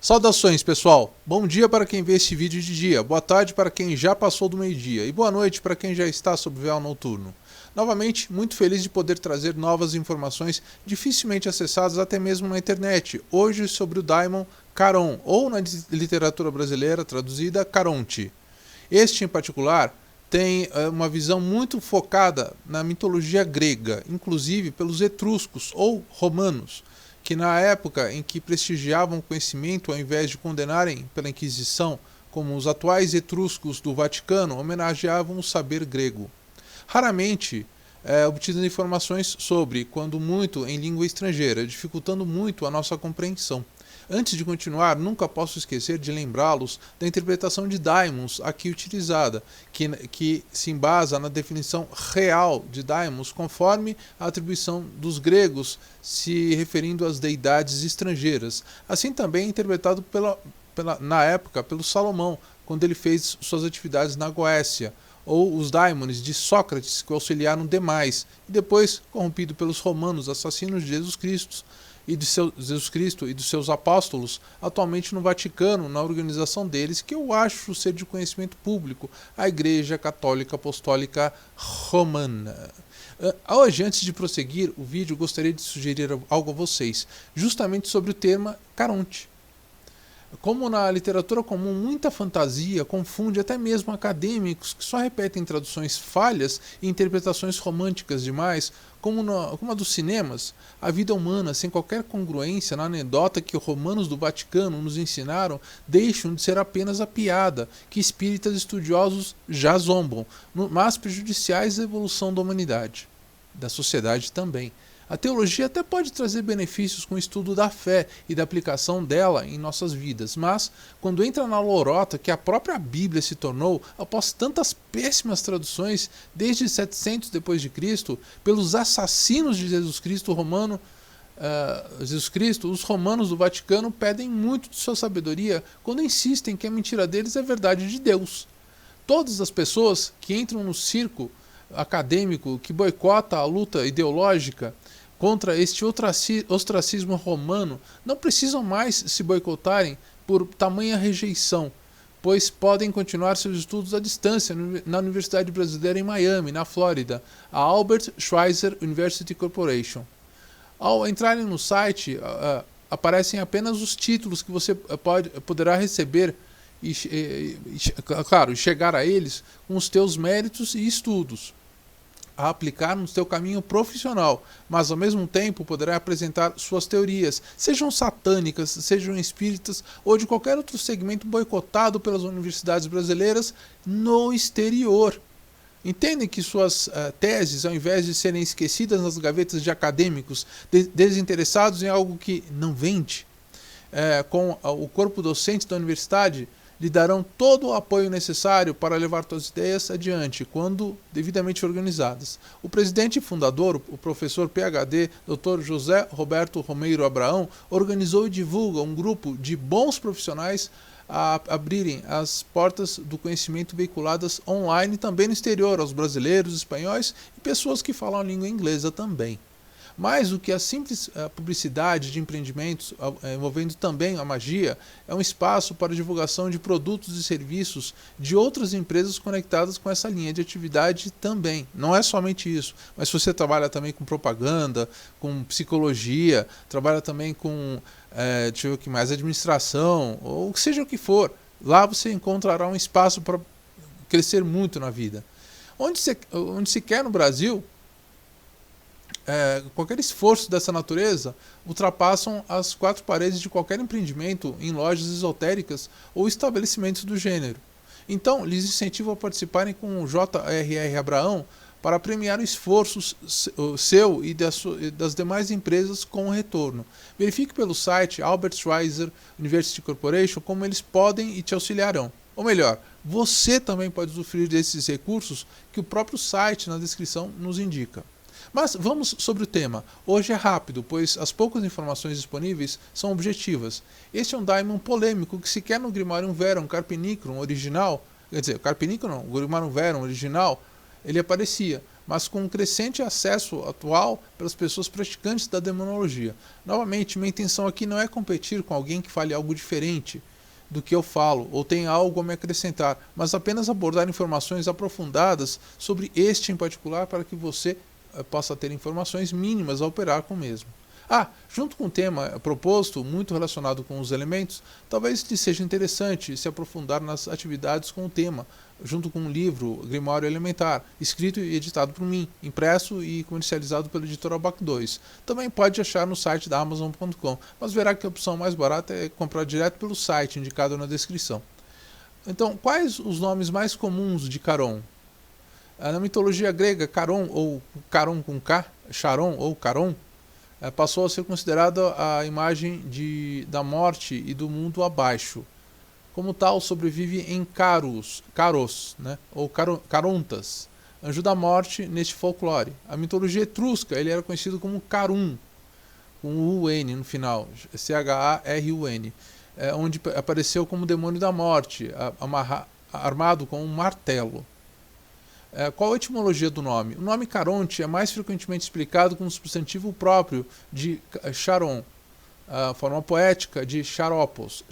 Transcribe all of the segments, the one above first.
Saudações, pessoal! Bom dia para quem vê este vídeo de dia, boa tarde para quem já passou do meio-dia e boa noite para quem já está sob véu noturno. Novamente, muito feliz de poder trazer novas informações dificilmente acessadas até mesmo na internet, hoje sobre o daimon Caron, ou na literatura brasileira traduzida Caronte. Este, em particular, tem uma visão muito focada na mitologia grega, inclusive pelos etruscos ou romanos, que na época em que prestigiavam o conhecimento ao invés de condenarem pela Inquisição, como os atuais etruscos do Vaticano, homenageavam o saber grego. Raramente obtidas informações sobre, quando muito em língua estrangeira, dificultando muito a nossa compreensão. Antes de continuar, nunca posso esquecer de lembrá-los da interpretação de daimons aqui utilizada, que se embasa na definição real de daimons conforme a atribuição dos gregos se referindo às deidades estrangeiras. Assim também interpretado na época pelo Salomão, quando ele fez suas atividades na Goécia, ou os daimones de Sócrates que auxiliaram demais, e depois corrompido pelos romanos assassinos de Jesus Cristo e dos seus apóstolos, atualmente no Vaticano, na organização deles, que eu acho ser de conhecimento público, a Igreja Católica Apostólica Romana. Hoje, antes de prosseguir o vídeo, gostaria de sugerir algo a vocês, justamente sobre o termo Caronte. Como na literatura comum muita fantasia confunde até mesmo acadêmicos que só repetem traduções falhas e interpretações românticas demais, como a dos cinemas, a vida humana sem qualquer congruência na anedota que os romanos do Vaticano nos ensinaram deixam de ser apenas a piada que espíritas estudiosos já zombam, mas prejudiciais à evolução da humanidade, da sociedade também. A teologia até pode trazer benefícios com o estudo da fé e da aplicação dela em nossas vidas, mas quando entra na lorota que a própria Bíblia se tornou, após tantas péssimas traduções desde 700 depois de Cristo, pelos assassinos de Jesus Cristo, os romanos do Vaticano pedem muito de sua sabedoria quando insistem que a mentira deles é verdade de Deus. Todas as pessoas que entram no circo acadêmico que boicota a luta ideológica contra este ostracismo romano não precisam mais se boicotarem por tamanha rejeição, pois podem continuar seus estudos à distância na Universidade Brasileira em Miami, na Flórida, a Albert Schweitzer University Corporation. Ao entrarem no site, aparecem apenas os títulos que você poderá receber e, claro, chegar a eles com os teus méritos e estudos a aplicar no seu caminho profissional, mas ao mesmo tempo poderá apresentar suas teorias, sejam satânicas, sejam espíritas ou de qualquer outro segmento boicotado pelas universidades brasileiras no exterior. Entendem que suas teses, ao invés de serem esquecidas nas gavetas de acadêmicos desinteressados em algo que não vende, com o corpo docente da universidade, lhe darão todo o apoio necessário para levar suas ideias adiante, quando devidamente organizadas. O presidente e fundador, o professor PhD, Dr. José Roberto Romeiro Abraão, organizou e divulga um grupo de bons profissionais a abrirem as portas do conhecimento veiculadas online também no exterior, aos brasileiros, espanhóis e pessoas que falam a língua inglesa também. Mais do que a simples publicidade de empreendimentos envolvendo também a magia, é um espaço para a divulgação de produtos e serviços de outras empresas conectadas com essa linha de atividade também. Não é somente isso, mas se você trabalha também com propaganda, com psicologia, trabalha também com deixa eu ver o que mais, administração, ou seja o que for, lá você encontrará um espaço para crescer muito na vida. Onde se quer no Brasil, qualquer esforço dessa natureza ultrapassam as quatro paredes de qualquer empreendimento em lojas esotéricas ou estabelecimentos do gênero. Então, lhes incentivo a participarem com o J.R.R. Abraão para premiar o esforço seu e das demais empresas com o retorno. Verifique pelo site Albert Schweitzer University Corporation como eles podem e te auxiliarão. Ou melhor, você também pode usufruir desses recursos que o próprio site na descrição nos indica. Mas vamos sobre o tema. Hoje é rápido, pois as poucas informações disponíveis são objetivas. Este é um daimon polêmico que sequer no Grimorium Verum Carpinicrum original, quer dizer, Carpinicrum não, o Grimorium Verum original, ele aparecia, mas com um crescente acesso atual pelas pessoas praticantes da demonologia. Novamente, minha intenção aqui não é competir com alguém que fale algo diferente do que eu falo ou tenha algo a me acrescentar, mas apenas abordar informações aprofundadas sobre este em particular para que você possa ter informações mínimas a operar com o mesmo. Junto com o tema proposto, muito relacionado com os elementos, talvez lhe seja interessante se aprofundar nas atividades com o tema, junto com um livro, Grimório Elementar, escrito e editado por mim, impresso e comercializado pela editora Abac 2. Também pode achar no site da Amazon.com, mas verá que a opção mais barata é comprar direto pelo site, indicado na descrição. Então, quais os nomes mais comuns de Caron? Na mitologia grega, Caron, ou Caron com K, Charon ou Caron, passou a ser considerada a imagem da morte e do mundo abaixo. Como tal, sobrevive em Caros, né, ou Carontas, anjo da morte neste folclore. A mitologia etrusca, ele era conhecido como Carum, com U-N no final, C-H-A-R-U-N, onde apareceu como demônio da morte, armado com um martelo. Qual a etimologia do nome? O nome Caronte é mais frequentemente explicado como substantivo próprio de Charon, a forma poética de Charopos,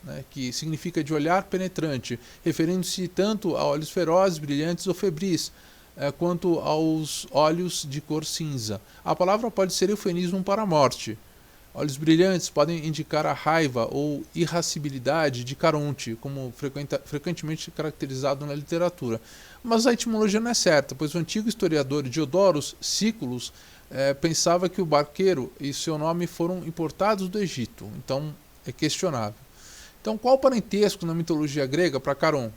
né, que significa de olhar penetrante, referindo-se tanto a olhos ferozes, brilhantes ou febris, quanto aos olhos de cor cinza. A palavra pode ser eufemismo para a morte. Olhos brilhantes podem indicar a raiva ou irascibilidade de Caronte, como frequentemente caracterizado na literatura. Mas a etimologia não é certa, pois o antigo historiador Diodorus Siculus pensava que o barqueiro e seu nome foram importados do Egito, então é questionável. Então, qual o parentesco na mitologia grega para Caron?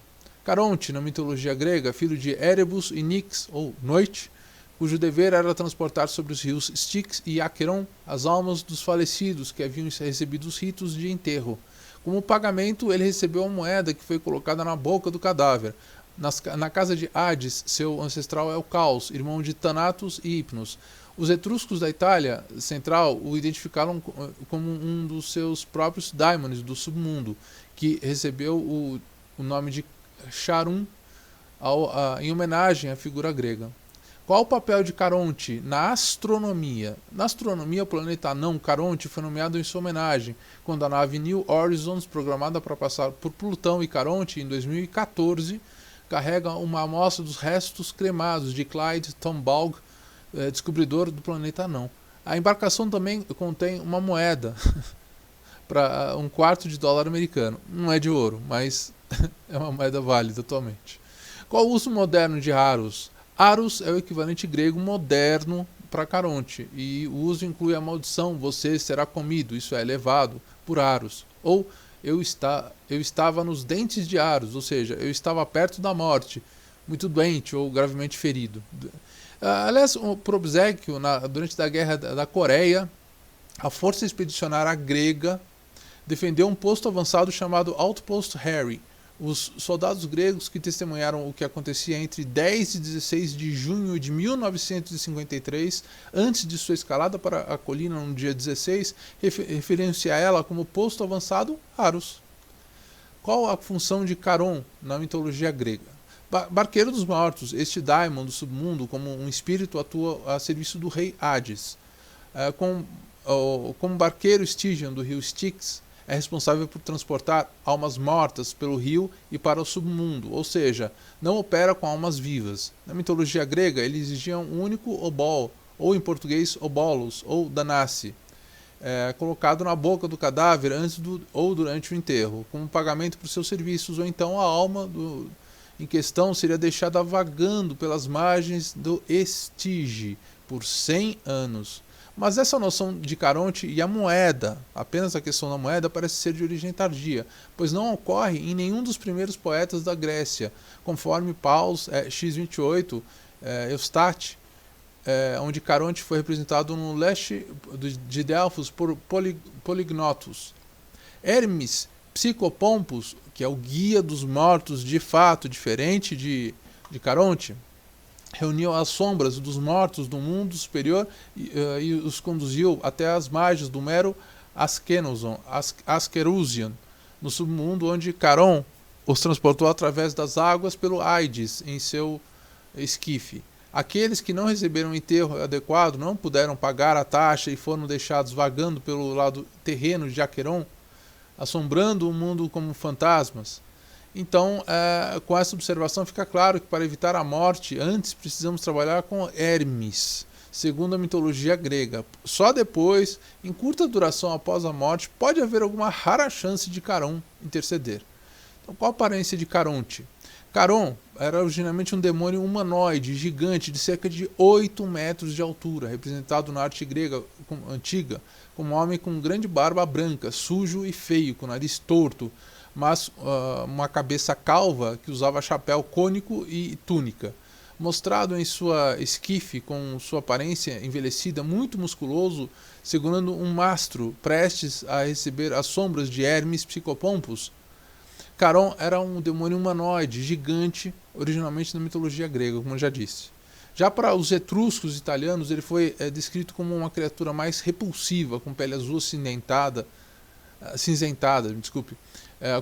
Caronte, na mitologia grega, filho de Erebus e Nix, ou Noite, cujo dever era transportar sobre os rios Styx e Acheron as almas dos falecidos que haviam recebido os ritos de enterro. Como pagamento, ele recebeu uma moeda que foi colocada na boca do cadáver. Na casa de Hades, seu ancestral é o Caos, irmão de Thanatos e Hypnos. Os etruscos da Itália Central o identificaram como um dos seus próprios daimones do submundo, que recebeu o nome de Charum em homenagem à figura grega. Qual o papel de Caronte na astronomia? Na astronomia, o planeta anão Caronte foi nomeado em sua homenagem, quando a nave New Horizons, programada para passar por Plutão e Caronte em 2014, carrega uma amostra dos restos cremados de Clyde Tombaugh, descobridor do planeta anão. A embarcação também contém uma moeda para $1/4 americano. Não é de ouro, mas é uma moeda válida atualmente. Qual o uso moderno de Aros? Aros é o equivalente grego moderno para Caronte, e o uso inclui a maldição "você será comido", isso é, levado por Aros, ou eu estava nos dentes de Aros, ou seja, eu estava perto da morte, muito doente ou gravemente ferido. Aliás, por obséquio, durante a Guerra da Coreia, a força expedicionária grega defendeu um posto avançado chamado Outpost Harry. Os soldados gregos que testemunharam o que acontecia entre 10 e 16 de junho de 1953, antes de sua escalada para a colina no dia 16, referiam-se a ela como posto avançado Aros. Qual a função de Caron na mitologia grega? Barqueiro dos mortos, este daimon do submundo, como um espírito, atua a serviço do rei Hades. Como barqueiro Stygian do rio Styx, é responsável por transportar almas mortas pelo rio e para o submundo, ou seja, não opera com almas vivas. Na mitologia grega, ele exigia um único obol, ou em português obolos, ou danasse, colocado na boca do cadáver antes ou durante o enterro, como pagamento por seus serviços, ou então a alma em questão seria deixada vagando pelas margens do Estige por 100 anos. Mas essa noção de Caronte e a moeda, apenas a questão da moeda, parece ser de origem tardia, pois não ocorre em nenhum dos primeiros poetas da Grécia, conforme Paus X28, Eustáquio, onde Caronte foi representado no leste de Delfos por Polignotus. Hermes Psicopompos, que é o guia dos mortos de fato, diferente de Caronte, reuniu as sombras dos mortos do mundo superior e os conduziu até as margens do mero Askerusian, no submundo, onde Caron os transportou através das águas pelo Aides em seu esquife. Aqueles que não receberam um enterro adequado não puderam pagar a taxa e foram deixados vagando pelo lado terreno de Aqueron, assombrando o mundo como fantasmas. Então, com essa observação fica claro que para evitar a morte, antes precisamos trabalhar com Hermes, segundo a mitologia grega. Só depois, em curta duração após a morte, pode haver alguma rara chance de Caron interceder. Então, qual a aparência de Caronte? Caron era originalmente um demônio humanoide, gigante, de cerca de 8 metros de altura, representado na arte grega antiga como um homem com grande barba branca, sujo e feio, com nariz torto, mas uma cabeça calva que usava chapéu cônico e túnica. Mostrado em sua esquife com sua aparência envelhecida, muito musculoso, segurando um mastro, prestes a receber as sombras de Hermes Psicopompos, Caron era um demônio humanoide, gigante, originalmente na mitologia grega, como eu já disse. Já para os etruscos italianos, ele foi descrito como uma criatura mais repulsiva, com pele azul cinzentada,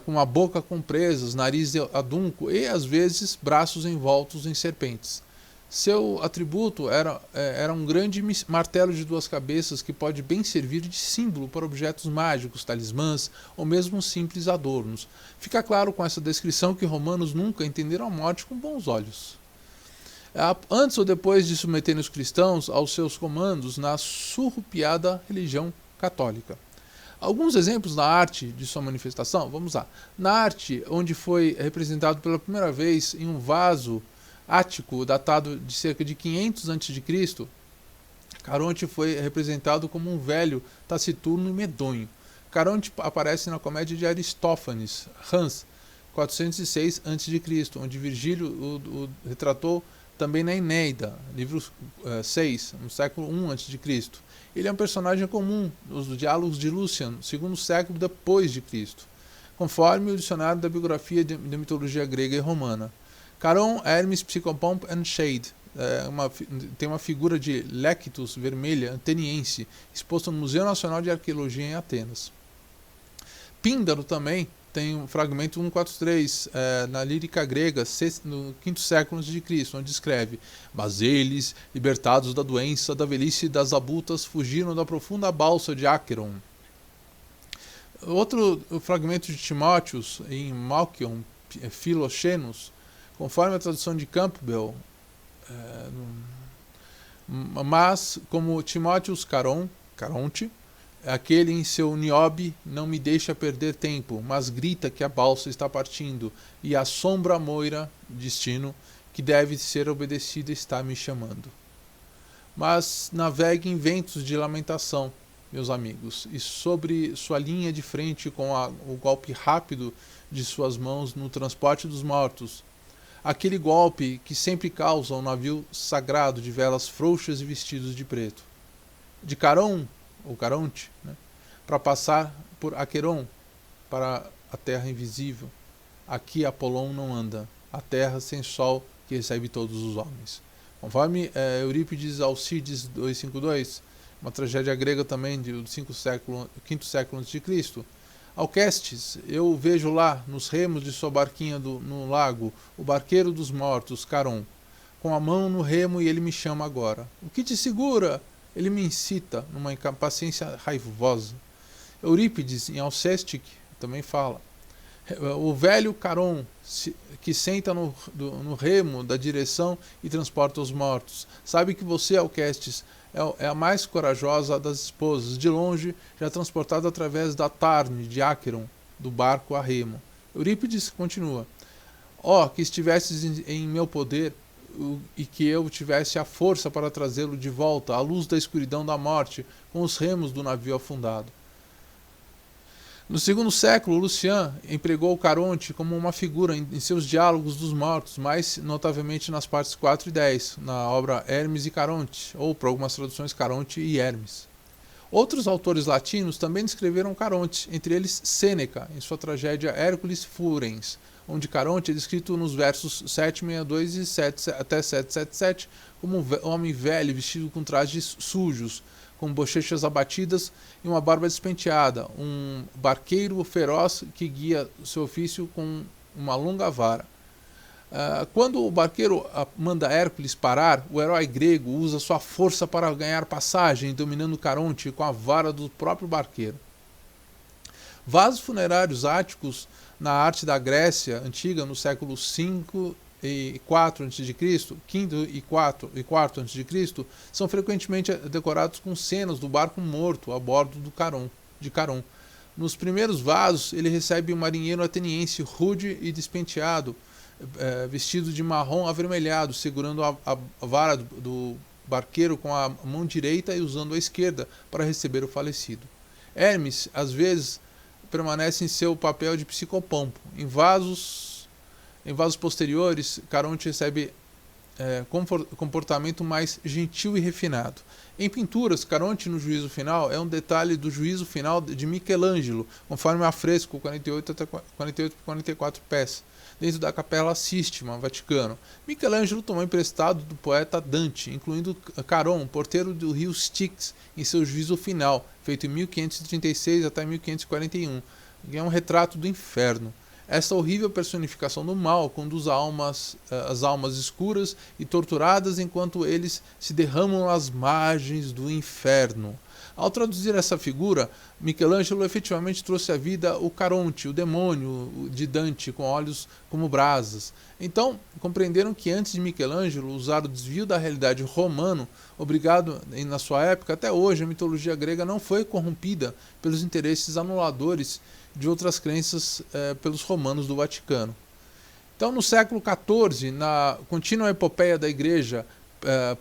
com uma boca com presas, nariz adunco e, às vezes, braços envoltos em serpentes. Seu atributo era um grande martelo de 2 cabeças que pode bem servir de símbolo para objetos mágicos, talismãs ou mesmo simples adornos. Fica claro com essa descrição que romanos nunca entenderam a morte com bons olhos. Antes ou depois de submeterem os cristãos aos seus comandos na surrupiada religião católica. Alguns exemplos na arte de sua manifestação, vamos lá. Na arte, onde foi representado pela primeira vez em um vaso ático datado de cerca de 500 a.C., Caronte foi representado como um velho taciturno e medonho. Caronte aparece na comédia de Aristófanes, Hans, 406 a.C., onde Virgílio o retratou também na Eneida, livro 6, no século I a.C. Ele é um personagem comum nos diálogos de Lucian, segundo século depois de Cristo, conforme o dicionário da biografia de mitologia grega e romana. Caron, Hermes, Psicopomp and Shade. Tem uma figura de Lectus vermelha ateniense, exposta no Museu Nacional de Arqueologia em Atenas. Píndaro também tem um fragmento 143 na lírica grega, no 5º século a.C., onde escreve: Mas eles, libertados da doença, da velhice e das abutas, fugiram da profunda balsa de Acheron. Outro fragmento de Timóteos, em Malchion Philoxenos, conforme a tradução de Campbell, mas como Timóteos Caronte, aquele em seu Niobe não me deixa perder tempo, mas grita que a balsa está partindo, e a sombra moira, destino, que deve ser obedecida está me chamando. Mas navegue em ventos de lamentação, meus amigos, e sobre sua linha de frente com o golpe rápido de suas mãos no transporte dos mortos, aquele golpe que sempre causa um navio sagrado de velas frouxas e vestidos de preto. De Caron, ou Caronte, para passar por Aqueron, para a terra invisível. Aqui Apolon não anda, a terra sem sol que recebe todos os homens. Conforme Eurípides Alcides 252, uma tragédia grega também do 5º século a.C., Alcestes, eu vejo lá, nos remos de sua barquinha no lago, o barqueiro dos mortos, Caron, com a mão no remo, e ele me chama agora. O que te segura? Ele me incita numa impaciência raivosa. Eurípides, em Alcestic, também fala: o velho Caron, que senta no remo da direção e transporta os mortos, sabe que você, Alcestes, é a mais corajosa das esposas, de longe, já transportada através da Tarne de Acheron, do barco a remo. Eurípides continua: que estivesses em meu poder, e que eu tivesse a força para trazê-lo de volta à luz da escuridão da morte, com os remos do navio afundado. No 2º século, Lucian empregou Caronte como uma figura em seus diálogos dos mortos, mais notavelmente nas partes 4 e 10, na obra Hermes e Caronte, ou, por algumas traduções, Caronte e Hermes. Outros autores latinos também descreveram Caronte, entre eles Sêneca, em sua tragédia Hércules Furens, onde Caronte é descrito nos versos 762 e até 777 como um homem velho vestido com trajes sujos, com bochechas abatidas e uma barba despenteada, um barqueiro feroz que guia seu ofício com uma longa vara. Quando o barqueiro manda Hércules parar, o herói grego usa sua força para ganhar passagem, dominando Caronte com a vara do próprio barqueiro. Vasos funerários áticos na arte da Grécia antiga, no século V e IV a.C., V e IV a.C., são frequentemente decorados com cenas do barco morto a bordo de Caron. Nos primeiros vasos, ele recebe um marinheiro ateniense rude e despenteado, vestido de marrom avermelhado, segurando a vara do barqueiro com a mão direita e usando a esquerda para receber o falecido. Hermes, às vezes, permanece em seu papel de psicopompo. Em vasos posteriores, Caronte recebe comportamento mais gentil e refinado. Em pinturas, Caronte no juízo final é um detalhe do juízo final de Michelangelo, conforme afresco 48 até 48 por 44 pés, dentro da Capela Sistina, Vaticano. Michelangelo tomou emprestado do poeta Dante, incluindo Caron, porteiro do rio Styx, em seu juízo final, feito em 1536 até 1541, que é um retrato do inferno. Esta horrível personificação do mal conduz as almas escuras e torturadas enquanto eles se derramam às margens do inferno. Ao traduzir essa figura, Michelangelo efetivamente trouxe à vida o Caronte, o demônio de Dante, com olhos como brasas. Então, compreenderam que antes de Michelangelo usar o desvio da realidade romano, obrigado na sua época, até hoje a mitologia grega não foi corrompida pelos interesses anuladores de outras crenças pelos romanos do Vaticano. Então, no século XIV, na contínua epopeia da Igreja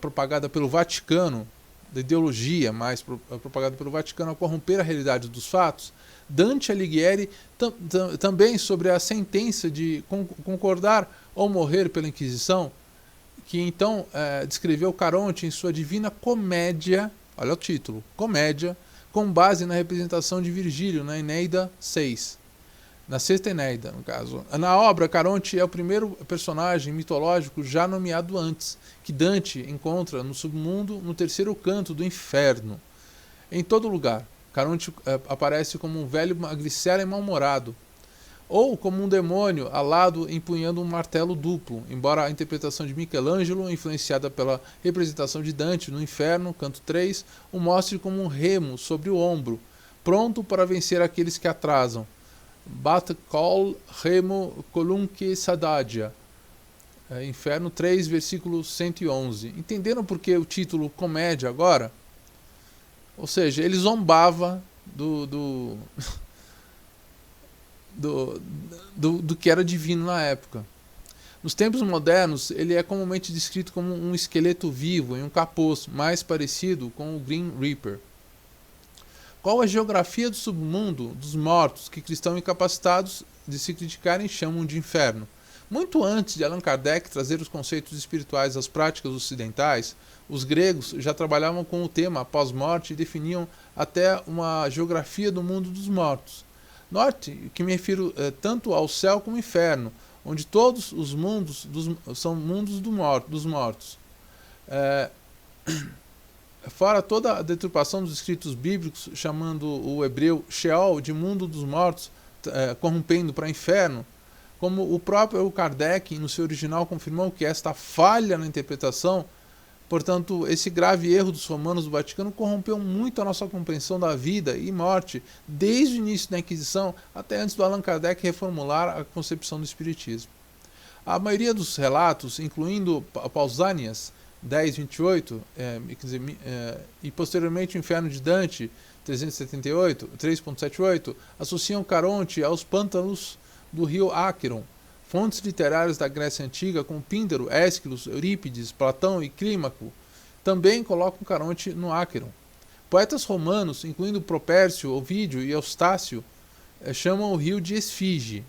propagada pelo Vaticano, da ideologia mais propagada pelo Vaticano a corromper a realidade dos fatos, Dante Alighieri também sobre a sentença de concordar ou morrer pela Inquisição, que então descreveu Caronte em sua Divina Comédia, olha o título, Comédia, com base na representação de Virgílio na Eneida 6. Na sexta Eneida, no caso. Na obra, Caronte é o primeiro personagem mitológico já nomeado antes, que Dante encontra no submundo, no terceiro canto do inferno. Em todo lugar, Caronte aparece como um velho magricela e mal-humorado, ou como um demônio alado empunhando um martelo duplo, embora a interpretação de Michelangelo, influenciada pela representação de Dante no inferno, canto 3, o mostre como um remo sobre o ombro, pronto para vencer aqueles que atrasam. Bat col remo colunque sadadia. Inferno 3, versículo 111. Entenderam por que o título comédia agora? Ou seja, ele zombava do que era divino na época. Nos tempos modernos, ele é comumente descrito como um esqueleto vivo em um capuz, mais parecido com o Grim Reaper. Qual a geografia do submundo dos mortos que cristãos incapacitados de se criticarem chamam de inferno? Muito antes de Allan Kardec trazer os conceitos espirituais às práticas ocidentais, os gregos já trabalhavam com o tema pós-morte e definiam até uma geografia do mundo dos mortos. Note que me refiro tanto ao céu como ao inferno, onde todos os mundos são mundos dos mortos. Fora toda a deturpação dos escritos bíblicos, chamando o hebreu Sheol de mundo dos mortos, corrompendo para inferno, como o próprio Kardec, no seu original, confirmou que esta falha na interpretação, portanto, esse grave erro dos romanos do Vaticano corrompeu muito a nossa compreensão da vida e morte, desde o início da Inquisição até antes do Allan Kardec reformular a concepção do Espiritismo. A maioria dos relatos, incluindo Pausanias 10:28, e posteriormente o Inferno de Dante 3.78, associam Caronte aos pântanos do rio Áqueron. Fontes literárias da Grécia Antiga, como Píndaro, Ésquilo, Eurípides, Platão e Clímaco, também colocam Caronte no Áqueron. Poetas romanos, incluindo Propércio, Ovídio e Eustácio, chamam o rio de Estige,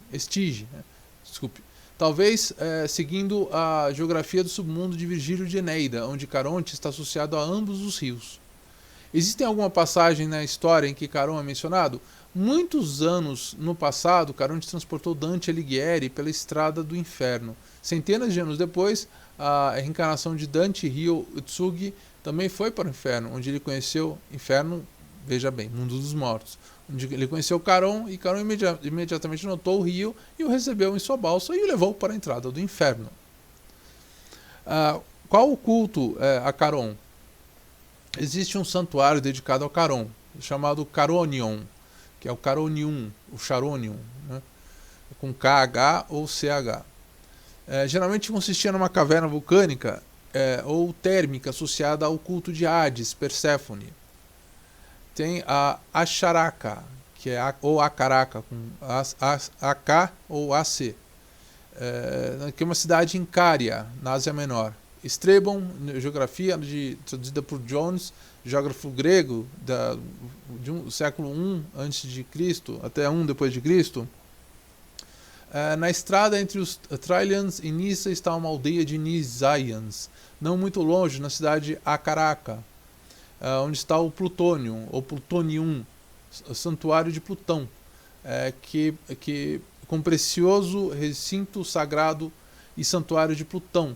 talvez seguindo a geografia do submundo de Virgílio de Eneida, onde Caronte está associado a ambos os rios. Existem alguma passagem na história em que Caron é mencionado? Muitos anos no passado, Caronte transportou Dante Alighieri pela estrada do inferno. Centenas de anos depois, a reencarnação de Dante Ryo Utsugi também foi para o inferno, onde ele conheceu inferno veja bem, mundo dos mortos, onde ele conheceu Caron, e Caron imediatamente notou o rio e o recebeu em sua balsa e o levou para a entrada do inferno. Qual o culto a Caron? Existe um santuário dedicado ao Caron, chamado Caronion, que é o Caronium, o Charonium, né? Com KH ou CH. Geralmente consistia numa caverna vulcânica ou térmica associada ao culto de Hades, Perséfone. Tem a Asharaka, ou Acaraka, com AK ou AC, que é uma cidade em Cária, na Ásia Menor. Estrabon, geografia, traduzida por Jones, geógrafo grego, do século I a.C. até I depois de Cristo. Na estrada entre os Trillians e Nissa está uma aldeia de Nisaians, não muito longe, na cidade de Acaraka, onde está o Plutônio, ou Plutonium, santuário de Plutão, com precioso recinto sagrado e santuário de Plutão,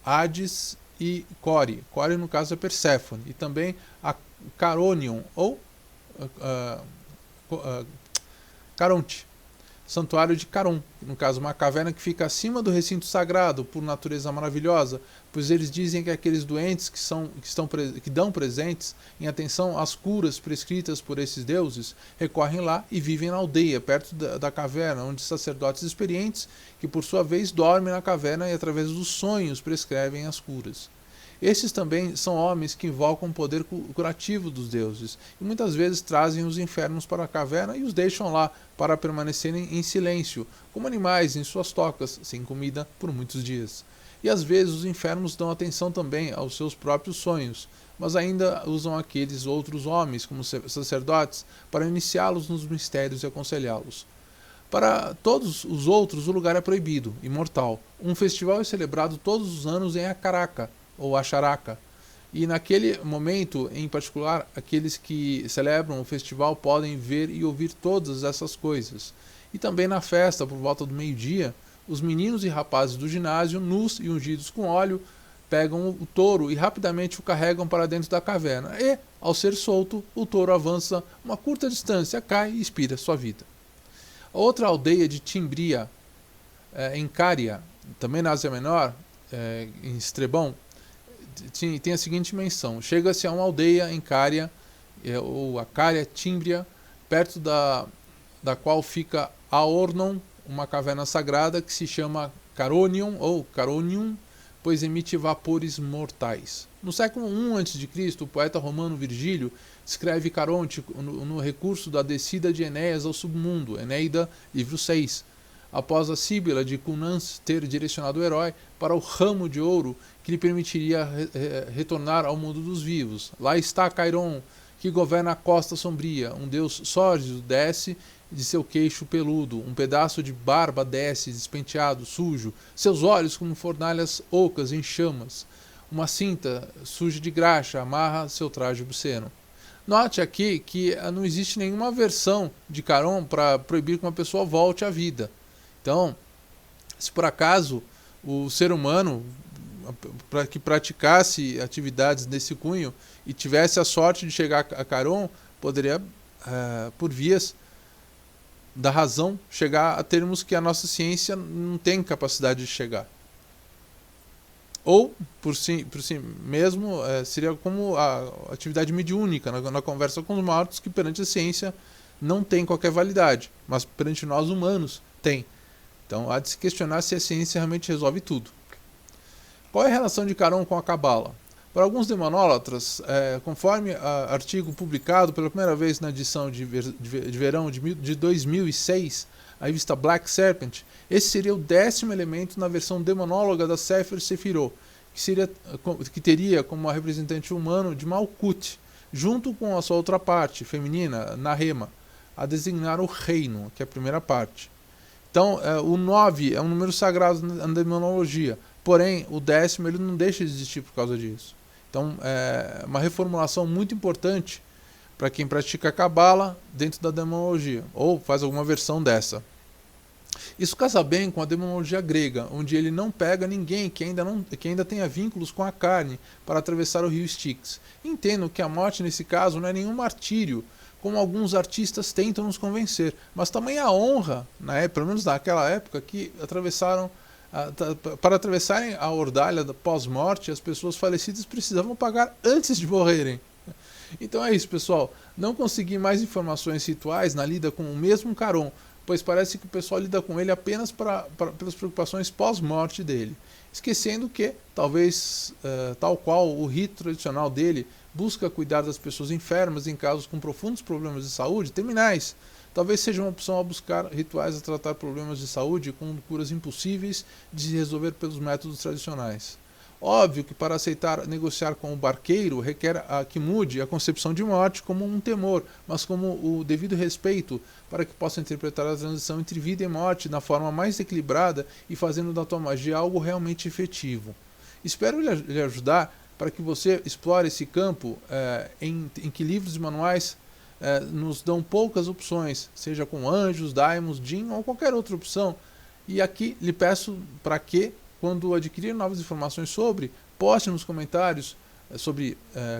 Hades e Core. Core, no caso, é Perséfone. E também a Caronion, ou Caronte, santuário de Caron, no caso, uma caverna que fica acima do recinto sagrado, por natureza maravilhosa, pois eles dizem que aqueles doentes que dão presentes em atenção às curas prescritas por esses deuses, recorrem lá e vivem na aldeia, perto da caverna, onde sacerdotes experientes, que por sua vez dormem na caverna e através dos sonhos prescrevem as curas. Estes também são homens que invocam o poder curativo dos deuses, e muitas vezes trazem os infernos para a caverna e os deixam lá para permanecerem em silêncio, como animais em suas tocas, sem comida por muitos dias. E às vezes os infernos dão atenção também aos seus próprios sonhos, mas ainda usam aqueles outros homens, como sacerdotes, para iniciá-los nos mistérios e aconselhá-los. Para todos os outros o lugar é proibido, imortal. Um festival é celebrado todos os anos em Acaraka, ou Acharaka, e naquele momento em particular, aqueles que celebram o festival podem ver e ouvir todas essas coisas. E também na festa, por volta do meio-dia, os meninos e rapazes do ginásio, nus e ungidos com óleo, pegam o touro e rapidamente o carregam para dentro da caverna, e, ao ser solto, o touro avança uma curta distância, cai e expira sua vida. A outra aldeia de Timbria, em Cária, também na Ásia Menor, em Estrabon, tem a seguinte menção: chega-se a uma aldeia em Cária, ou a Cária Tímbria, perto da qual fica Aornon, uma caverna sagrada que se chama Caronion ou Caronium, pois emite vapores mortais. No século I a.C., o poeta romano Virgílio escreve Caronte no recurso da descida de Enéas ao submundo, Eneida, livro 6. Após a Síbila de Cunans ter direcionado o herói para o ramo de ouro que lhe permitiria retornar ao mundo dos vivos. Lá está Cairon, que governa a costa sombria. Um deus sórdido desce de seu queixo peludo. Um pedaço de barba desce, despenteado, sujo. Seus olhos como fornalhas ocas em chamas. Uma cinta suja de graxa amarra seu traje obsceno. Note aqui que não existe nenhuma versão de Caron para proibir que uma pessoa volte à vida. Então, se por acaso o ser humano que praticasse atividades desse cunho e tivesse a sorte de chegar a Caron, poderia, por vias da razão, chegar a termos que a nossa ciência não tem capacidade de chegar. Ou, por si mesmo, seria como a atividade mediúnica, na conversa com os mortos, que perante a ciência não tem qualquer validade, mas perante nós humanos tem. Então há de se questionar se a ciência realmente resolve tudo. Qual é a relação de Caron com a Cabala? Para alguns demonólatras, conforme artigo publicado pela primeira vez na edição de verão de 2006, a revista Black Serpent, esse seria o 10º elemento na versão demonóloga da Sefer Sefirot, que teria como representante humano de Malkut, junto com a sua outra parte, feminina, Narema, a designar o reino, que é a primeira parte. Então, o 9 é um número sagrado na demonologia, porém, o 10º ele não deixa de existir por causa disso. Então, é uma reformulação muito importante para quem pratica a Cabala dentro da demonologia, ou faz alguma versão dessa. Isso casa bem com a demonologia grega, onde ele não pega ninguém que ainda tenha vínculos com a carne para atravessar o rio Styx. Entendo que a morte nesse caso não é nenhum martírio, como alguns artistas tentam nos convencer, mas também a honra, pelo menos naquela época, que para atravessarem a Ordalha pós-morte, as pessoas falecidas precisavam pagar antes de morrerem. Então é isso, pessoal. Não consegui mais informações rituais na lida com o mesmo Caron, pois parece que o pessoal lida com ele apenas pelas preocupações pós-morte dele, esquecendo que, talvez, tal qual o rito tradicional dele, busca cuidar das pessoas enfermas em casos com profundos problemas de saúde terminais. Talvez seja uma opção a buscar rituais a tratar problemas de saúde com curas impossíveis de se resolver pelos métodos tradicionais. Óbvio que para aceitar negociar com o barqueiro requer que mude a concepção de morte como um temor, mas como o devido respeito, para que possa interpretar a transição entre vida e morte na forma mais equilibrada e fazendo da tua magia algo realmente efetivo. Espero lhe ajudar para que você explore esse campo em que livros e manuais nos dão poucas opções, seja com anjos, daimons, djinn ou qualquer outra opção. E aqui lhe peço para que, quando adquirir novas informações sobre, poste nos comentários sobre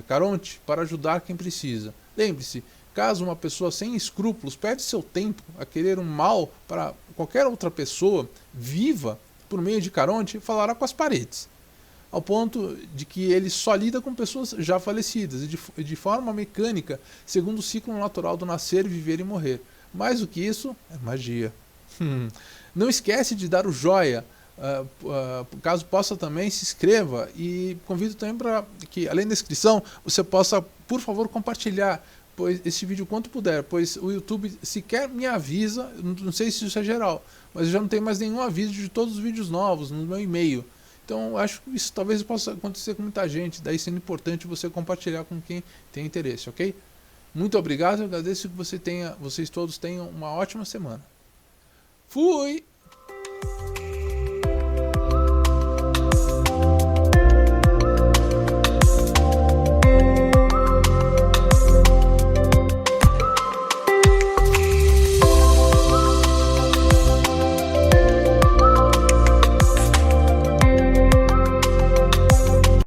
Caronte para ajudar quem precisa. Lembre-se, caso uma pessoa sem escrúpulos perde seu tempo a querer um mal para qualquer outra pessoa viva por meio de Caronte, falará com as paredes, ao ponto de que ele só lida com pessoas já falecidas e de forma mecânica, segundo o ciclo natural do nascer, viver e morrer. Mais do que isso, é magia. Não esquece de dar o joia. Caso possa também, se inscreva, e convido também para que, além da inscrição, você possa, por favor, compartilhar esse vídeo quanto puder, pois o YouTube sequer me avisa, não sei se isso é geral, mas eu já não tenho mais nenhum aviso de todos os vídeos novos no meu e-mail. Então acho que isso talvez possa acontecer com muita gente, daí sendo importante você compartilhar com quem tem interesse, ok? Muito obrigado, eu agradeço que vocês todos tenham uma ótima semana. Fui!